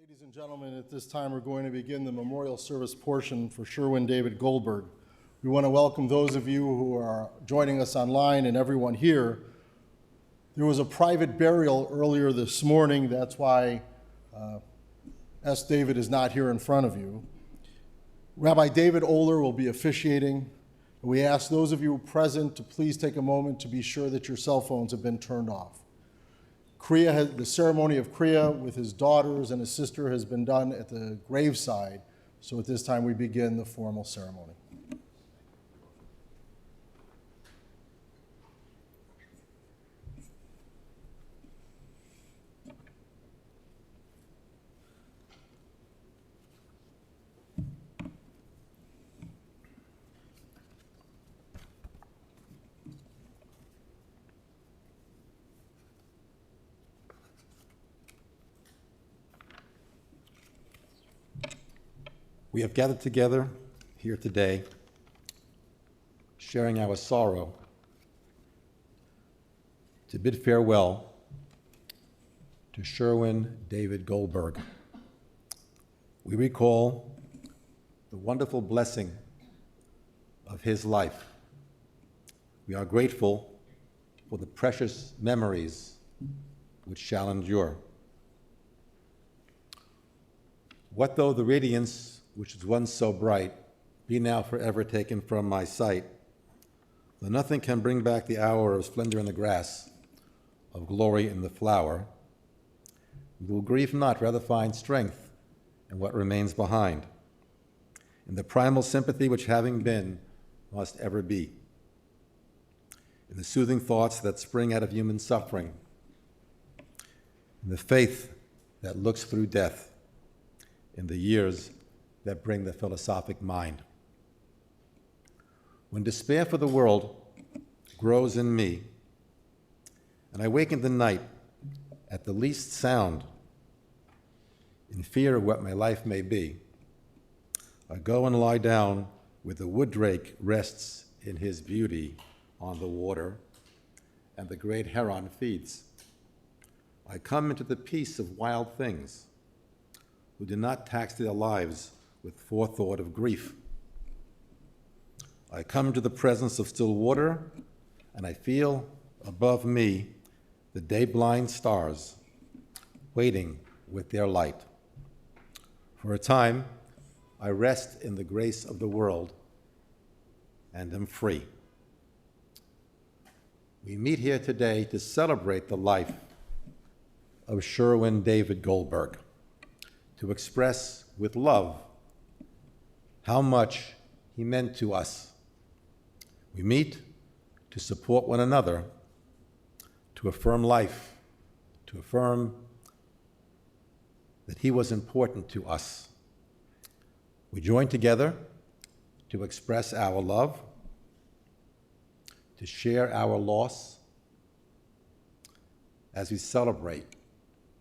Ladies and gentlemen, at this time we're going to begin the memorial service portion for Sherwin David Goldberg. We want to welcome those of you who are joining us online and everyone here. There was a private burial earlier this morning. That's why S. David is not here in front of you. Rabbi David Oler will be officiating. We ask those of you present to please take a moment to be sure that your cell phones have been turned off. The ceremony of Kriya with his daughters and his sister has been done at the graveside, so at this time we begin the formal ceremony. We have gathered together here today, sharing our sorrow to bid farewell to Sherwin David Goldberg. We recall the wonderful blessing of his life. We are grateful for the precious memories which shall endure. What though the radiance which was once so bright, be now forever taken from my sight, though nothing can bring back the hour of splendor in the grass, of glory in the flower, we will grieve not, rather find strength in what remains behind, in the primal sympathy which having been, must ever be, in the soothing thoughts that spring out of human suffering, in the faith that looks through death, in the years that bring the philosophic mind. When despair for the world grows in me, and I wake in the night at the least sound, in fear of what my life may be, I go and lie down where the wood drake rests in his beauty on the water, and the great heron feeds. I come into the peace of wild things, who do not tax their lives with forethought of grief. I come to the presence of still water, and I feel above me the day-blind stars waiting with their light. For a time, I rest in the grace of the world and am free. We meet here today to celebrate the life of Sherwin David Goldberg, to express with love how much he meant to us. We meet to support one another, to affirm life, to affirm that he was important to us. We join together to express our love, to share our loss as we celebrate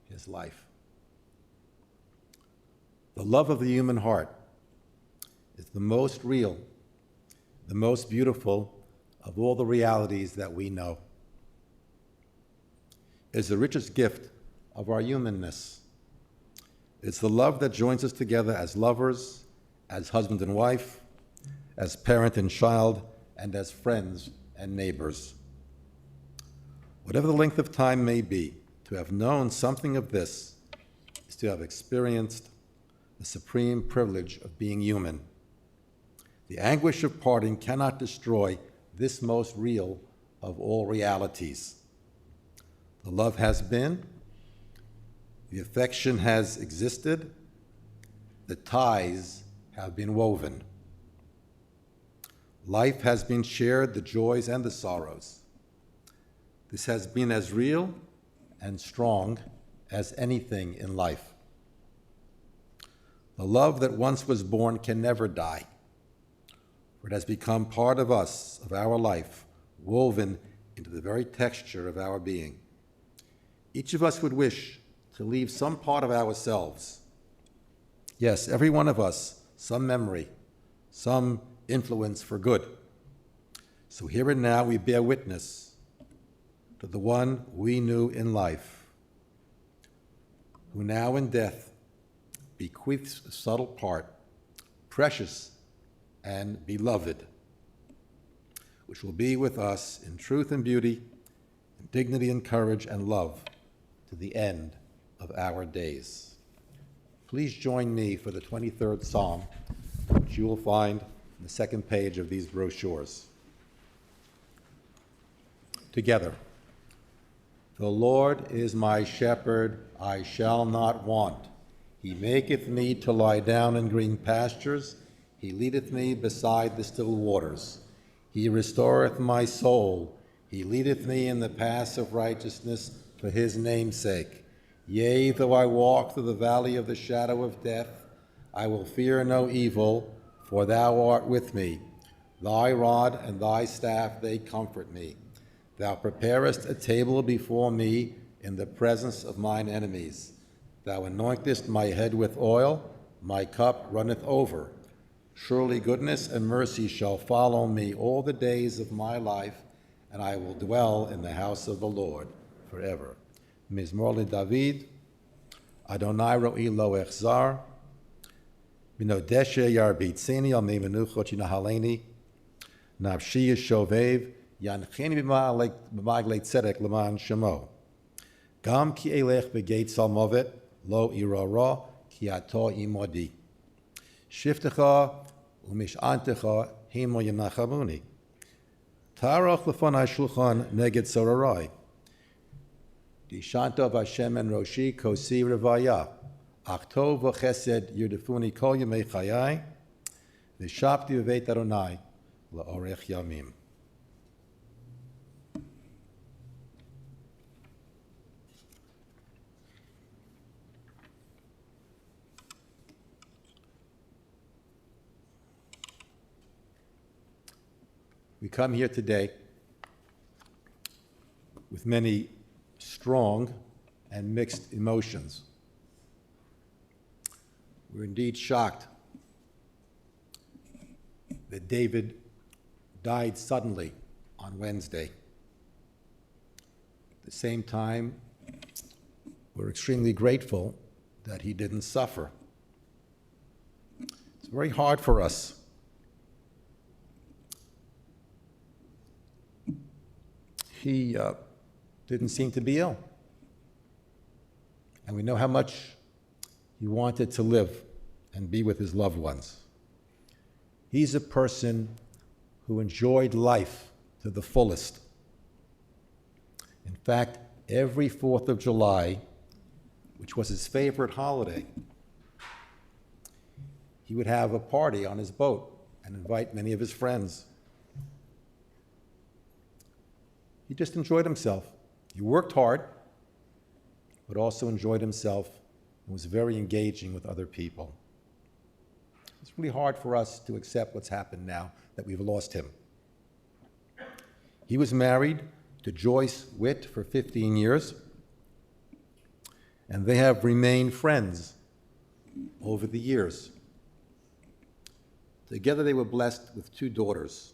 his life. The love of the human heart is the most real, the most beautiful of all the realities that we know. It is the richest gift of our humanness. It's the love that joins us together as lovers, as husband and wife, as parent and child, and as friends and neighbors. Whatever the length of time may be, to have known something of this is to have experienced the supreme privilege of being human. The anguish of parting cannot destroy this most real of all realities. The love has been, the affection has existed, the ties have been woven. Life has been shared, the joys and the sorrows. This has been as real and strong as anything in life. The love that once was born can never die, for it has become part of us, of our life, woven into the very texture of our being. Each of us would wish to leave some part of ourselves. Yes, every one of us, some memory, some influence for good. So here and now we bear witness to the one we knew in life, who now in death bequeaths a subtle part, precious and beloved, which will be with us in truth and beauty, in dignity and courage and love to the end of our days. Please join me for the 23rd Psalm, which you will find on the second page of these brochures. Together. The Lord is my shepherd, I shall not want. He maketh me to lie down in green pastures. He leadeth me beside the still waters. He restoreth my soul. He leadeth me in the paths of righteousness for his name's sake. Yea, though I walk through the valley of the shadow of death, I will fear no evil, for thou art with me. Thy rod and thy staff, they comfort me. Thou preparest a table before me in the presence of mine enemies. Thou anointest my head with oil, my cup runneth over. Surely goodness and mercy shall follow me all the days of my life, and I will dwell in the house of the Lord forever. Mizmor LeDavid, Adonai ro'i lo echzar, Binodeshe yarbitzeni al meimenuchot yinahaleni, Nafshi yishovev, Yancheni b'maglei tzedek l'man shemo. Gam ki elech b'geit salmovet, lo irara, ki ato imodi. Shiftecha u'mish'antecha himo yanachamuni. Tarach l'fonai shulchan neged sorarai. Dishanta v'Hashem en roshi kosi revaya. Ach tov v'chesed yurdefuni kol yemei chayai. V'shapti v'veit Adonai la'orech yamim. We come here today with many strong and mixed emotions. We're indeed shocked that David died suddenly on Wednesday. At the same time, we're extremely grateful that he didn't suffer. It's very hard for us. He didn't seem to be ill. And we know how much he wanted to live and be with his loved ones. He's a person who enjoyed life to the fullest. In fact, every 4th of July, which was his favorite holiday, he would have a party on his boat and invite many of his friends. He just enjoyed himself. He worked hard, but also enjoyed himself and was very engaging with other people. It's really hard for us to accept what's happened now that we've lost him. He was married to Joyce Witt for 15 years, and they have remained friends over the years. Together they were blessed with 2 daughters,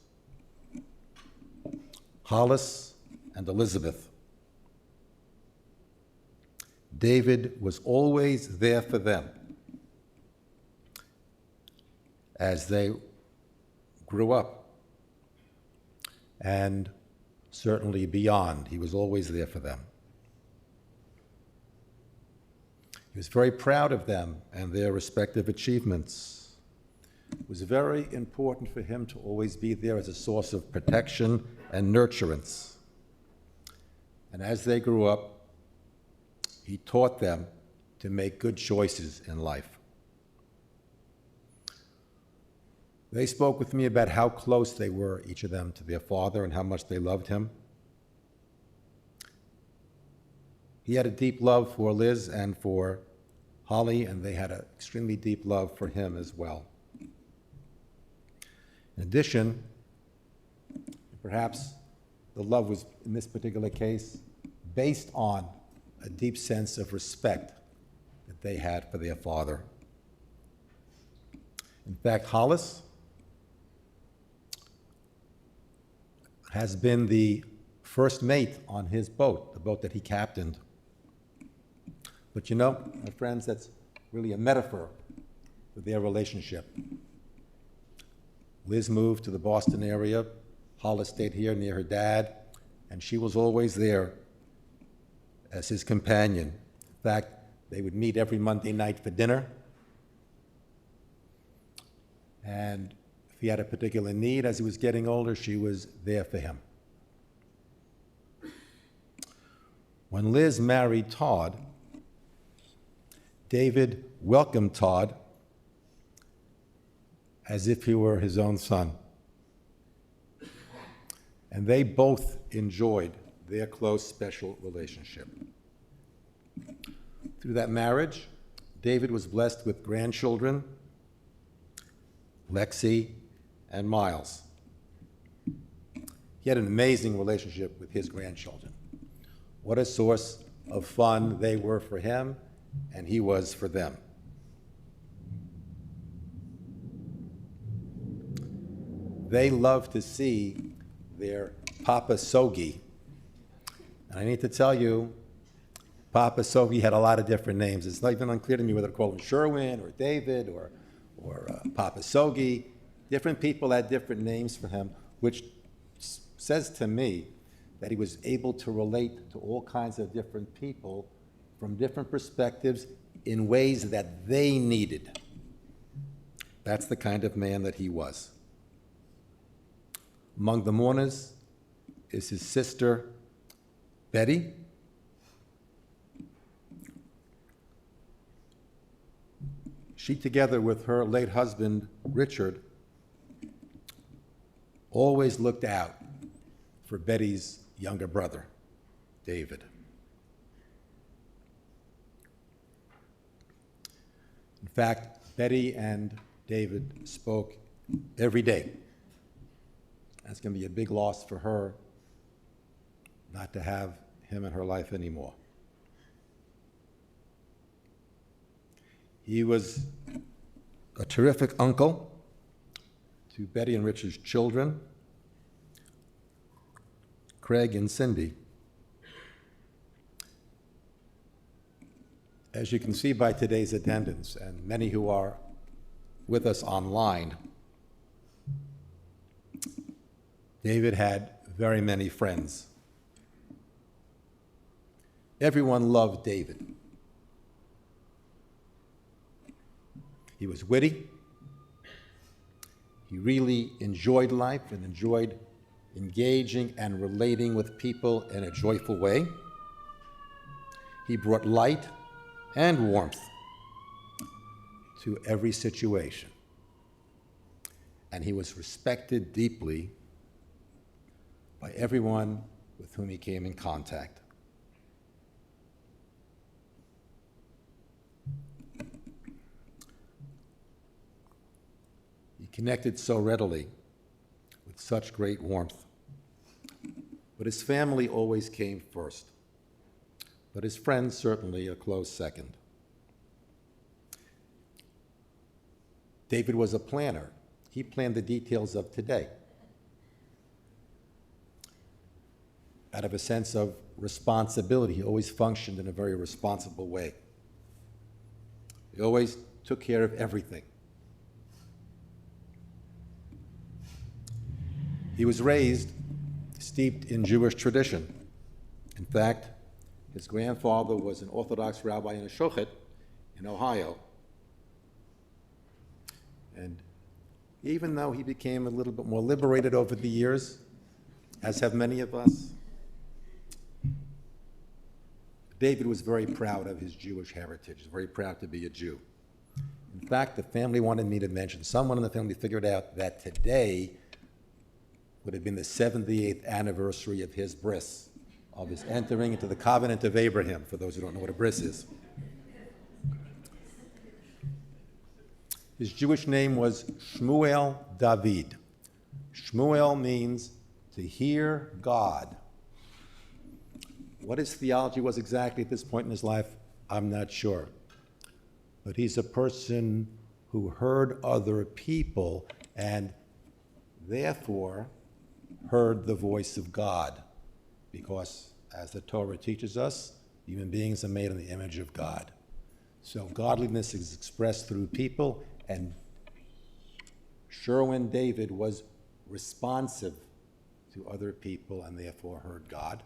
Hollis and Elizabeth. David was always there for them as they grew up, and certainly beyond. He was always there for them. He was very proud of them and their respective achievements. It was very important for him to always be there as a source of protection and nurturance. And as they grew up, he taught them to make good choices in life. They spoke with me about how close they were, each of them, to their father and how much they loved him. He had a deep love for Liz and for Holly, and they had an extremely deep love for him as well. In addition, perhaps the love was, in this particular case, based on a deep sense of respect that they had for their father. In fact, Hollis has been the first mate on his boat, the boat that he captained. But you know, my friends, that's really a metaphor for their relationship. Liz moved to the Boston area. Hollis stayed here near her dad, and she was always there as his companion. In fact, they would meet every Monday night for dinner. And if he had a particular need as he was getting older, she was there for him. When Liz married Todd, David welcomed Todd as if he were his own son. And they both enjoyed their close, special relationship. Through that marriage, David was blessed with grandchildren, Lexi and Miles. He had an amazing relationship with his grandchildren. What a source of fun they were for him, and he was for them. They loved to see their Papa Sogi. And I need to tell you, Papa Sogi had a lot of different names. It's not even unclear to me whether to call him Sherwin or David or Papa Sogi. Different people had different names for him, which says to me that he was able to relate to all kinds of different people from different perspectives in ways that they needed. That's the kind of man that he was. Among the mourners is his sister, Betty. She, together with her late husband, Richard, always looked out for Betty's younger brother, David. In fact, Betty and David spoke every day. That's going to be a big loss for her not to have him in her life anymore. He was a terrific uncle to Betty and Richard's children, Craig and Cindy. As you can see by today's attendance, and many who are with us online, David had very many friends. Everyone loved David. He was witty. He really enjoyed life and enjoyed engaging and relating with people in a joyful way. He brought light and warmth to every situation. And he was respected deeply by everyone with whom he came in contact. He connected so readily with such great warmth. But his family always came first. But his friends certainly a close second. David was a planner. He planned the details of today out of a sense of responsibility. He always functioned in a very responsible way. He always took care of everything. He was raised steeped in Jewish tradition. In fact, his grandfather was an Orthodox rabbi and a shochet in Ohio. And even though he became a little bit more liberated over the years, as have many of us, David was very proud of his Jewish heritage, very proud to be a Jew. In fact, the family wanted me to mention, someone in the family figured out that today would have been the 78th anniversary of his bris, of his entering into the covenant of Abraham, for those who don't know what a bris is. His Jewish name was Shmuel David. Shmuel means to hear God. What his theology was exactly at this point in his life, I'm not sure. But he's a person who heard other people and therefore heard the voice of God. Because, as the Torah teaches us, human beings are made in the image of God. So godliness is expressed through people, And Sherwin David was responsive to other people and therefore heard God.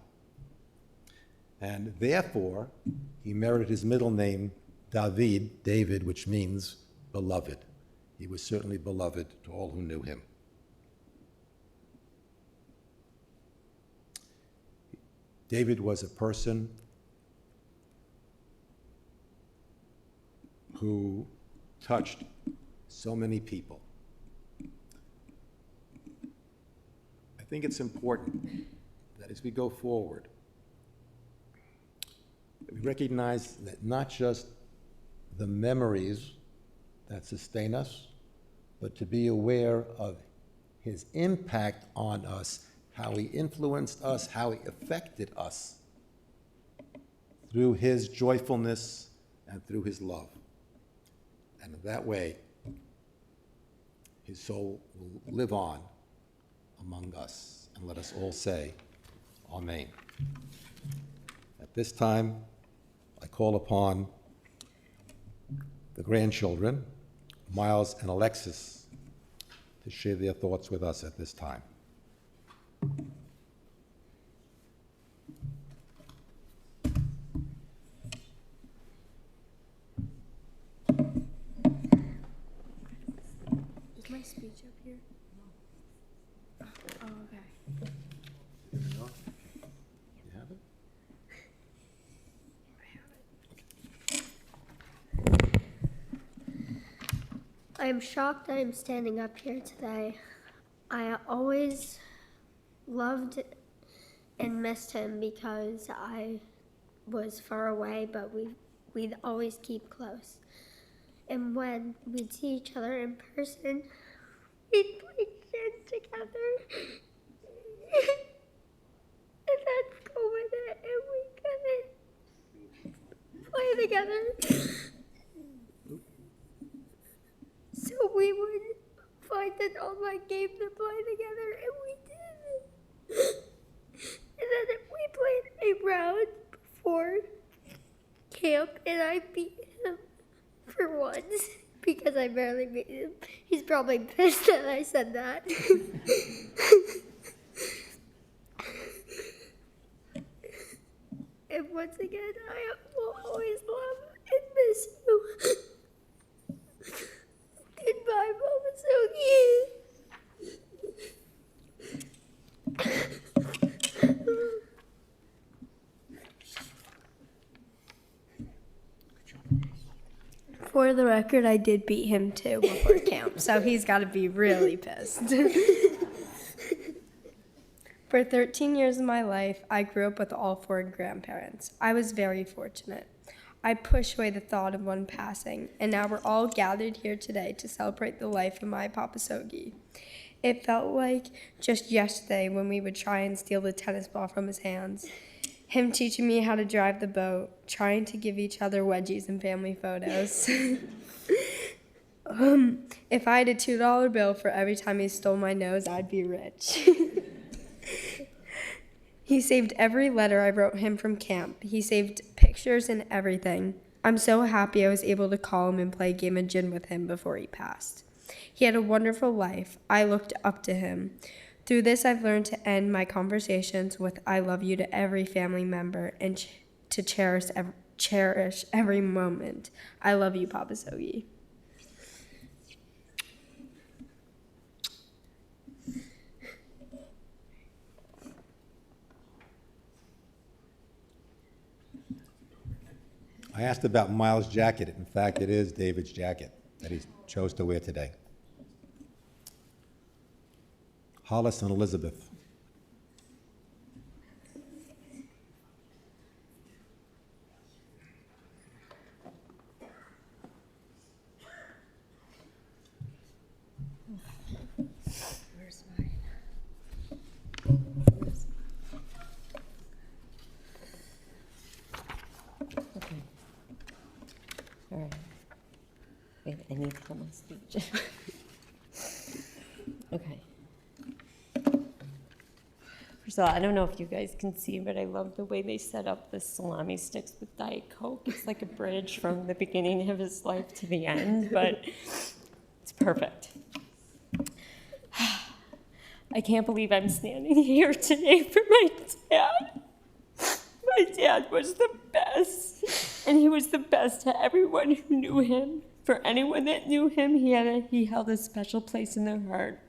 And therefore, he merited his middle name, David, which means beloved. He was certainly beloved to all who knew him. David was a person who touched so many people. I think it's important that as we go forward, we recognize that not just the memories that sustain us, but to be aware of his impact on us, how he influenced us, how he affected us through his joyfulness and through his love. And in that way, his soul will live on among us. And let us all say, Amen. At this time, I call upon the grandchildren, Miles and Alexis, to share their thoughts with us at this time. Is my speech up here? Oh, okay. You have it? I am shocked that I'm standing up here today. I always loved and missed him because I was far away, but we'd always keep close. And when we'd see each other in person, we'd play kids together. And I'd go with it, and we couldn't play together. So we would find an online game to play together, and we did. And then we played a round before camp, and I beat him for once because I barely beat him. He's probably pissed that I said that. And once again, I will always love and miss you. Goodbye, Mama Sophie. For the record, I did beat him too before camp, so he's got to be really pissed. For 13 years of my life, I grew up with all four grandparents. I was very fortunate. I pushed away the thought of one passing, and now we're all gathered here today to celebrate the life of my Papa Sogi. It felt like just yesterday when we would try and steal the tennis ball from his hands, him teaching me how to drive the boat, trying to give each other wedgies and family photos. If I had a $2 bill for every time he stole my nose, I'd be rich. He saved every letter I wrote him from camp. He saved pictures and everything. I'm so happy I was able to call him and play a game of gin with him before he passed. He had a wonderful life. I looked up to him. Through this, I've learned to end my conversations with I love you to every family member and to cherish every moment. I love you, Papa Sogi. I asked about Miles' jacket. In fact, it is David's jacket that he chose to wear today. Hollis and Elizabeth. Where's mine? Okay. All right. Wait, I need to tell my speech. Okay. First of all, I don't know if you guys can see, but I love the way they set up the salami sticks with Diet Coke. It's like a bridge from the beginning of his life to the end. But Perfect. I can't believe I'm standing here today for my dad. My dad was the best, and he was the best to everyone who knew him. For anyone that knew him, he held a special place in their heart.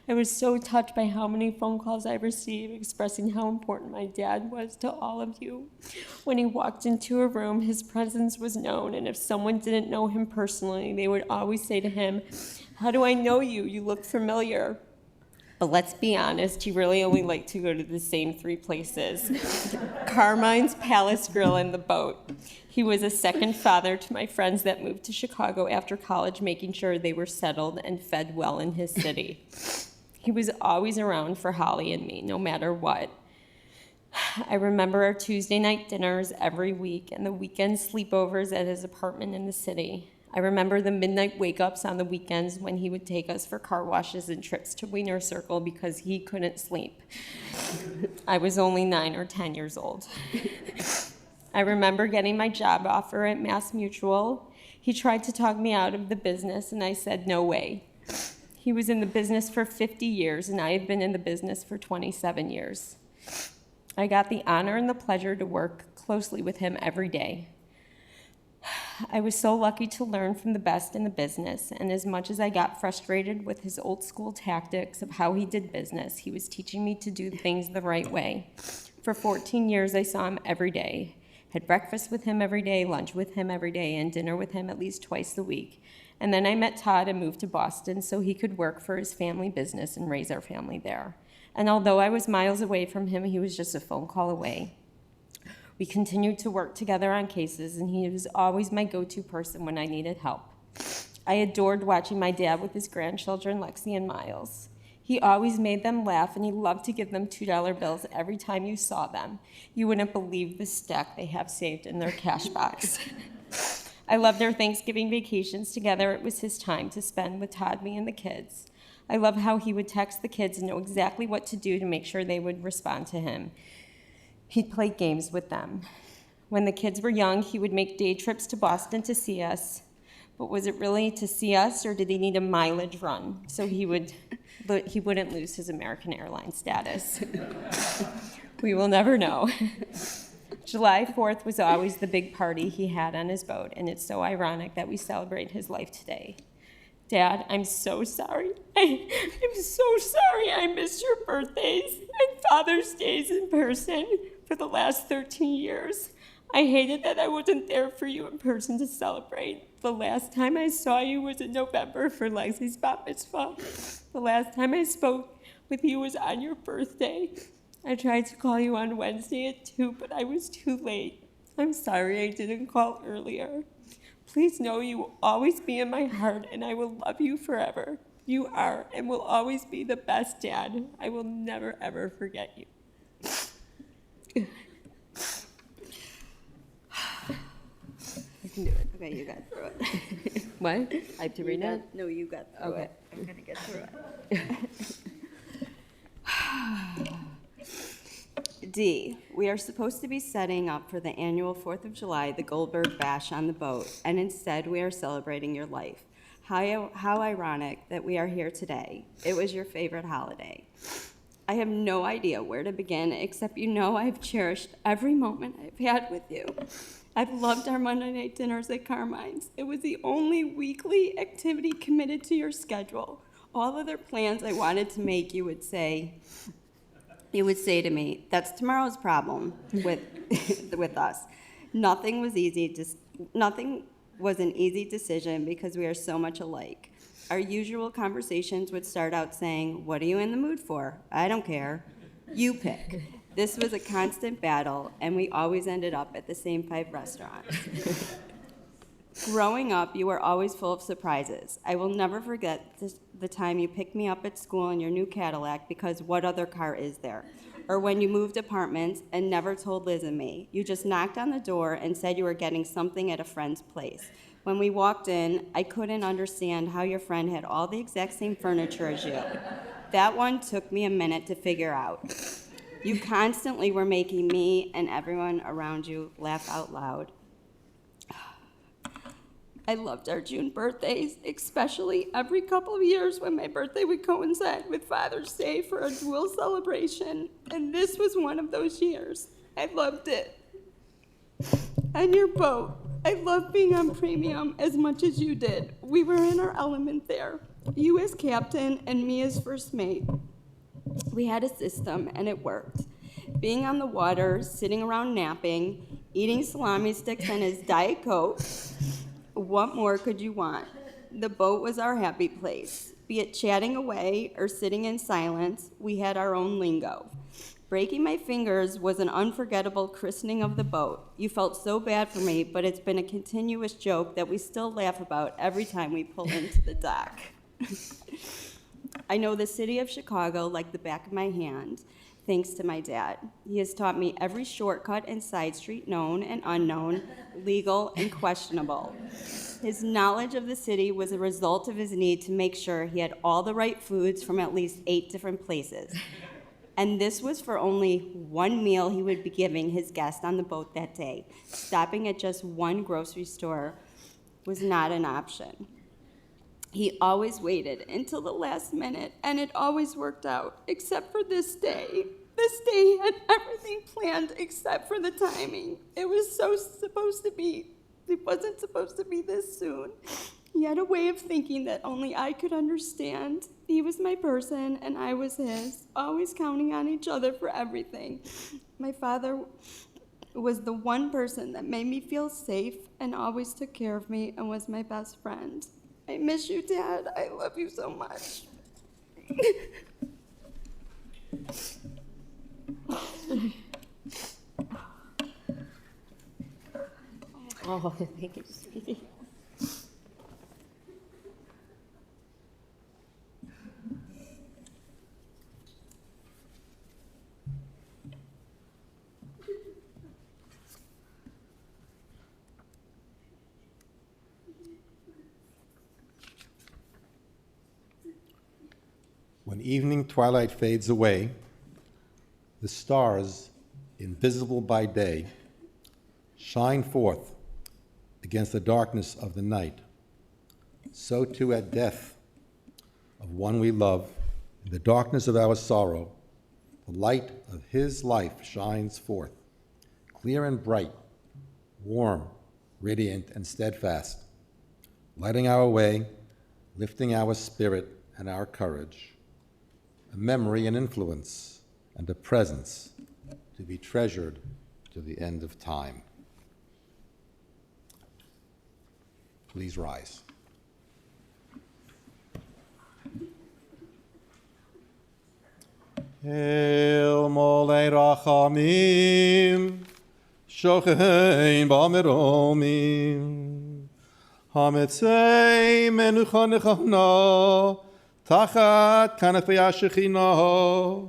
I was so touched by how many phone calls I received expressing how important my dad was to all of you. When he walked into a room, his presence was known, and if someone didn't know him personally, they would always say to him, "How do I know you? You look familiar." But let's be honest, he really only liked to go to the same three places: Carmine's, Palace Grill, and the boat. He was a second father to my friends that moved to Chicago after college, making sure they were settled and fed well in his city. He was always around for Holly and me, no matter what. I remember our Tuesday night dinners every week and the weekend sleepovers at his apartment in the city. I remember the midnight wake-ups on the weekends when he would take us for car washes and trips to Wiener Circle because he couldn't sleep. I was only 9 or 10 years old. I remember getting my job offer at Mass Mutual. He tried to talk me out of the business, and I said, no way. He was in the business for 50 years, and I have been in the business for 27 years. I got the honor and the pleasure to work closely with him every day. I was so lucky to learn from the best in the business, and as much as I got frustrated with his old school tactics of how he did business, he was teaching me to do things the right way. For 14 years, I saw him every day, had breakfast with him every day, lunch with him every day, and dinner with him at least twice a week. And then I met Todd and moved to Boston so he could work for his family business and raise our family there. And although I was miles away from him, he was just a phone call away. We continued to work together on cases, and he was always my go-to person when I needed help. I adored watching my dad with his grandchildren, Lexi and Miles. He always made them laugh, and he loved to give them $2 bills every time you saw them. You wouldn't believe the stack they have saved in their cash box. I loved their Thanksgiving vacations together. It was his time to spend with Todd, me, and the kids. I love how he would text the kids and know exactly what to do to make sure they would respond to him. He'd play games with them. When the kids were young, he would make day trips to Boston to see us. But was it really to see us, or did he need a mileage run so he wouldn't lose his American Airlines status? We will never know. July 4th was always the big party he had on his boat, and it's so ironic that we celebrate his life today. Dad, I'm so sorry. I'm so sorry I missed your birthdays and Father's Days in person for the last 13 years. I hated that I wasn't there for you in person to celebrate. The last time I saw you was in November for Lexi's bat mitzvah. The last time I spoke with you was on your birthday. I tried to call you on Wednesday at 2, but I was too late. I'm sorry I didn't call earlier. Please know you will always be in my heart, and I will love you forever. You are and will always be the best dad. I will never, ever forget you. I can do it. Okay, you got through it. What? I have to read it? No, you got through Okay. it. I'm going to get through it. D, we are supposed to be setting up for the annual 4th of July, the Goldberg Bash on the boat, and instead we are celebrating your life. How ironic that we are here today. It was your favorite holiday. I have no idea where to begin, except you know I've cherished every moment I've had with you. I've loved our Monday night dinners at Carmine's. It was the only weekly activity committed to your schedule. All other plans I wanted to make, you would say to me, that's tomorrow's problem with us. Nothing was an easy decision because we are so much alike. Our usual conversations would start out saying, what are you in the mood for? I don't care. You pick. This was a constant battle, and we always ended up at the same 5 restaurants. Growing up, you were always full of surprises. I will never forget the time you picked me up at school in your new Cadillac because what other car is there? Or when you moved apartments and never told Liz and me. You just knocked on the door and said you were getting something at a friend's place. When we walked in, I couldn't understand how your friend had all the exact same furniture as you. That one took me a minute to figure out. You constantly were making me and everyone around you laugh out loud. I loved our June birthdays, especially every couple of years when my birthday would coincide with Father's Day for a dual celebration, and this was one of those years. I loved it. On your boat, I loved being on premium as much as you did. We were in our element there. You as captain and me as first mate. We had a system, and it worked. Being on the water, sitting around napping, eating salami sticks and his Diet Coke, what more could you want? The boat was our happy place. Be it chatting away or sitting in silence, we had our own lingo. Breaking my fingers was an unforgettable christening of the boat. You felt so bad for me, but it's been a continuous joke that we still laugh about every time we pull into the dock. I know the city of Chicago like the back of my hand, thanks to my dad. He has taught me every shortcut and side street known and unknown, legal and questionable. His knowledge of the city was a result of his need to make sure he had all the right foods from at least 8 different places. And this was for only one meal he would be giving his guest on the boat that day. Stopping at just one grocery store was not an option. He always waited until the last minute, and it always worked out, except for this day. This day he had everything planned except for the timing. It wasn't supposed to be this soon. He had a way of thinking that only I could understand. He was my person, and I was his, always counting on each other for everything. My father was the one person that made me feel safe and always took care of me and was my best friend. I miss you, Dad. I love you so much. Oh, thank you, sweetie. When evening twilight fades away, the stars, invisible by day, shine forth against the darkness of the night. So too at death of one we love, in the darkness of our sorrow, the light of his life shines forth, clear and bright, warm, radiant, and steadfast, lighting our way, lifting our spirit and our courage, a memory and influence, and a presence to be treasured to the end of time. Please rise. El molei rachamim, shochein b'meromim, hametzei menucha nechana, tachat kanafei hashechina,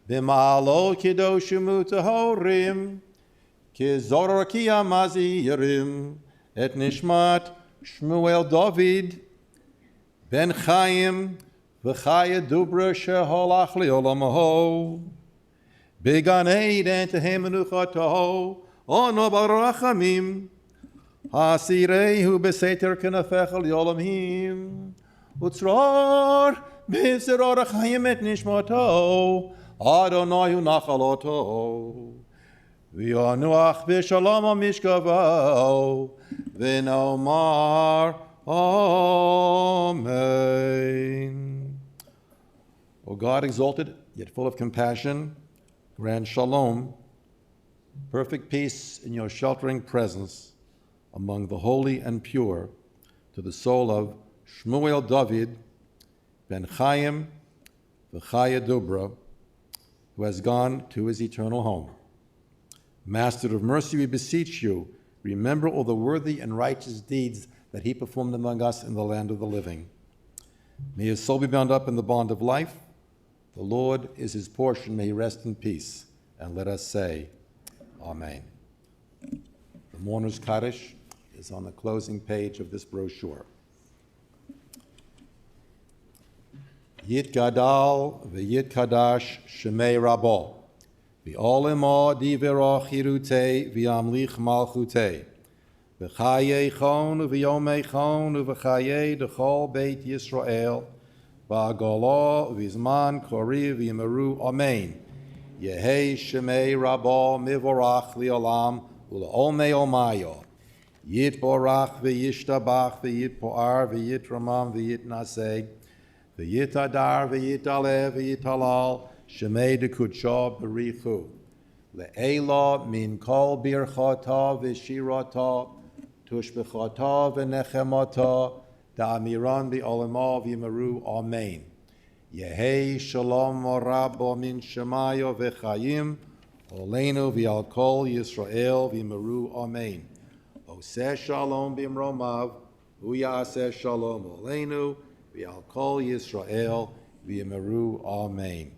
b'ma'alo kidoshu mutahorim, kizoror kiyamazirim, et nishmat Shmuel David, Ben Chaim, v'chaya dubra sheholach li'olamaho, began Eden tehem menuchato, ono barachamim, hasirehu beseter kenafecha li'olamim, utzror b'zeror achayim et nishmato, Adonai hu nachaloto, v'yanuach b'shalom ha'mishkavo, v'nomar Amen. O God, exalted, yet full of compassion, grant shalom, perfect peace in your sheltering presence among the holy and pure, to the soul of Shmuel David, Ben Chaim, v'chaya dubra, who has gone to his eternal home. Master of mercy, we beseech you, remember all the worthy and righteous deeds that he performed among us in the land of the living. May his soul be bound up in the bond of life. The Lord is his portion. May he rest in peace. And let us say, Amen. The Mourner's Kaddish is on the closing page of this brochure. Yit Gadal v'Yit Kadash Shemei Rabo v'Olema Divera Chirute v'Amlich Malchute v'chayeichon u'v'yomeichon u'v'chayei d'chol Beit Yisrael v'agolo u'v'zman kori v'yimeru amen. Yehei shemei rabo mivorach li'olam u'le'olmei olmayo. Yitborach v'yishtabach v'yitpoar v'yitramam v'yitnaseh v'yitadar v'yitalev v'yitalal shemei dekudsho b'richu. Le'ela min kol birchata v'shirata tushbechata v'nechemata da'amiran bi'olama v'yimeru amen. Yehei shalom rabo min shemayo v'chayim oleinu v'al kol Yisrael v'yimeru amen. Oseh shalom b'imromav u'yaseh shalom oleinu v'al kol Yisrael v'yimeru amen.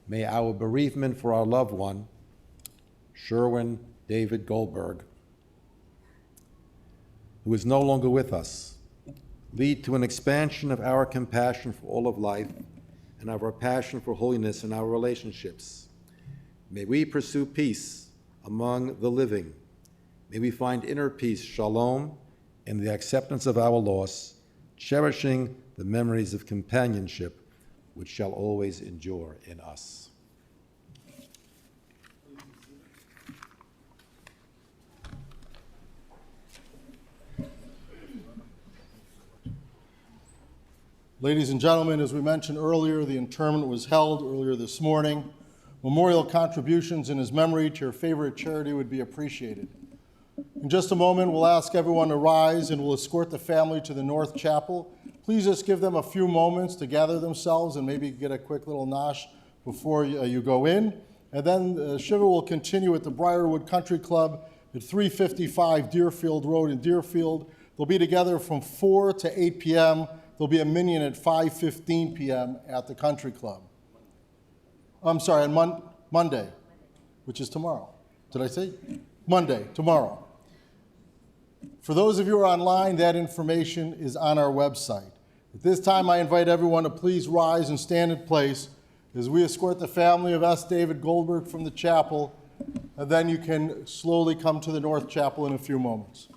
May our bereavement for our loved one, Sherwin David Goldberg, who is no longer with us, lead to an expansion of our compassion for all of life and of our passion for holiness in our relationships. May we pursue peace among the living. May we find inner peace, shalom, in the acceptance of our loss, cherishing the memories of companionship which shall always endure in us. Ladies and gentlemen, as we mentioned earlier, the interment was held earlier this morning. Memorial contributions in his memory to your favorite charity would be appreciated. In just a moment, we'll ask everyone to rise and we'll escort the family to the North Chapel. Please just give them a few moments to gather themselves and maybe get a quick little nosh before you go in. And then Shiva will continue at the Briarwood Country Club at 355 Deerfield Road in Deerfield. They'll be together from 4 to 8 p.m. There'll be a minion at 5:15 p.m. at the country club. I'm sorry, on Monday, which is tomorrow. Did I say? Monday, tomorrow. For those of you who are online, that information is on our website. At this time, I invite everyone to please rise and stand in place as we escort the family of S. David Goldberg from the chapel, and then you can slowly come to the North Chapel in a few moments.